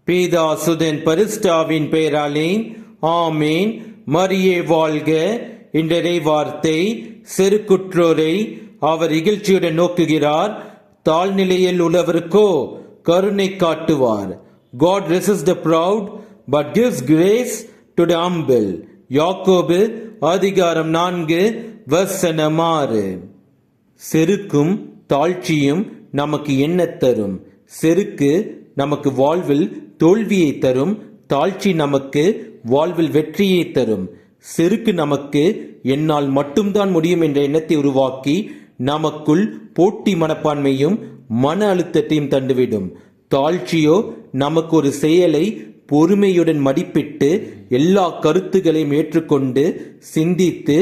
பிதா சுதன் பரிசுத்தாவின் பெயராலே ஆமேன். மரியே வாழ்க. இன்றைய வார்த்தை, செருக்குற்றோரை அவர் இகழ்ச்சியுடன் நோக்குகிறார், தாழ்நிலையில் உள்ளவருக்கோ கருணை காட்டுவார். God resists the proud but gives grace to the humble. யாக்கோபு அதிகாரம் 4 வசனம் 6. செருக்கும் தாழ்ச்சியும் நமக்கு என்ன தரும்? செருக்கு நமக்கு வாழ்வில் தோல்வியை தரும், தாழ்ச்சி நமக்கு வாழ்வில் வெற்றியை தரும். செருக்கு நமக்கு என்னால் மட்டும்தான் முடியும் என்ற எண்ணத்தை உருவாக்கி நமக்குள் போட்டி மனப்பான்மையும் மன அழுத்தத்தையும் தந்துவிடும். தாழ்ச்சியோ நமக்கு ஒரு செயலை பொறுமையுடன் மதிப்பிட்டு எல்லா கருத்துக்களையும் ஏற்றுக்கொண்டு சிந்தித்து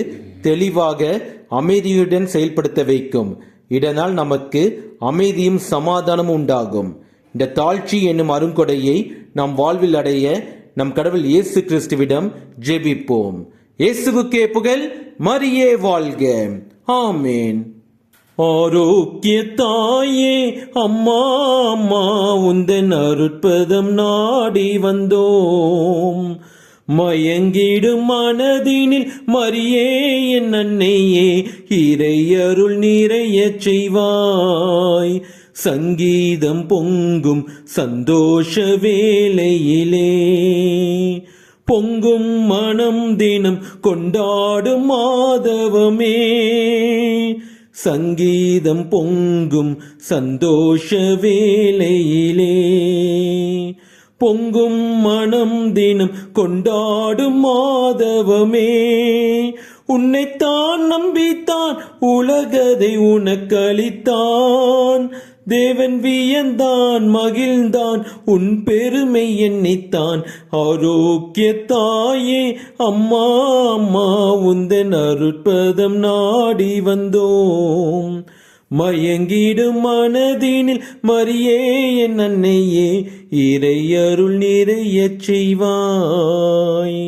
தெளிவாக அமைதியுடன் செயல்படுத்த வைக்கும். இதனால் நமக்கு அமைதியும் சமாதானமும் உண்டாகும். இந்த தாழ்ச்சி என்னும் அருங்கொடையை நாம் வாழ்வில் அடைய நம் கடவுள் இயேசு கிறிஸ்துவிடம் ஜெபிப்போம். இயேசுவுக்கே புகழ். மரியே வாழ்க. ஆமேன். ஆரோக்கிய தாயே அம்மா அம்மா, உந்தன் அருட்பதம் நாடி வந்தோம். மயங்கிடும் மனதினில் மரியே என் அன்னையே, இறை அருள் நிறைய செய்வாய். சங்கீதம் பொங்கும் சந்தோஷ வேளையிலே, பொங்கும் மனம் தினம் கொண்டாடும் மாதவமே. சங்கீதம் பொங்கும் சந்தோஷ வேளையிலே, பொங்கும் மனம் தினம் கொண்டாடும் மாதவமே. உன்னைத்தான் நம்பித்தான் உலகதை உனக்களித்தான். தேவன் வியந்தான் மகிழ்ந்தான் உன் பெருமை எண்ணித்தான். ஆரோக்கிய தாயே அம்மா அம்மா, உந்தன் அருட்பதம் நாடி வந்தோம். மயங்கிடும் மனதினில் மரியே என் அன்னையே, இறை அருள் நிறைய செய்வாய்.